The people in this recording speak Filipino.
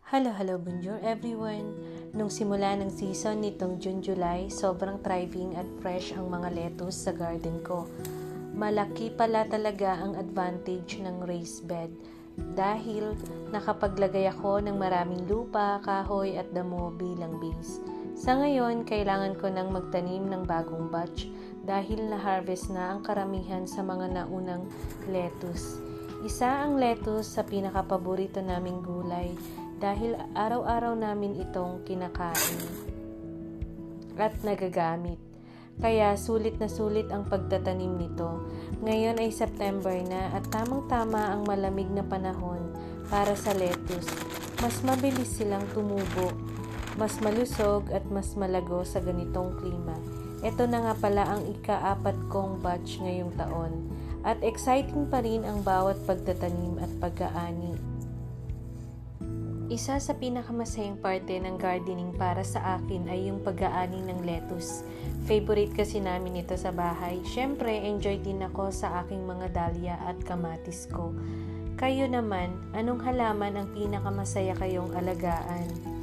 Hello, bonjour everyone! Nung simula ng season nitong June-July, sobrang thriving at fresh ang mga lettuce sa garden ko. Malaki pala talaga ang advantage ng raised bed dahil nakapaglagay ako ng maraming lupa, kahoy at damo bilang base. Sa ngayon, kailangan ko nang magtanim ng bagong batch dahil na-harvest na ang karamihan sa mga naunang lettuce. Isa ang lettuce sa pinakapaborito naming gulay dahil araw-araw namin itong kinakain at nagagamit. Kaya sulit na sulit ang pagtatanim nito. Ngayon ay September na at tamang-tama ang malamig na panahon para sa lettuce. Mas mabilis silang tumubo, mas malusog at mas malago sa ganitong klima. Ito na nga pala ang ika-4 kong batch ngayong taon at exciting pa rin ang bawat pagtatanim at pag-aani. Isa sa pinakamasayang parte ng gardening para sa akin ay yung pag-aani ng lettuce. Favorite kasi namin ito sa bahay. Syempre, enjoy din ako sa aking mga dahlia at kamatis ko. Kayo naman, anong halaman ang pinakamasaya kayong alagaan?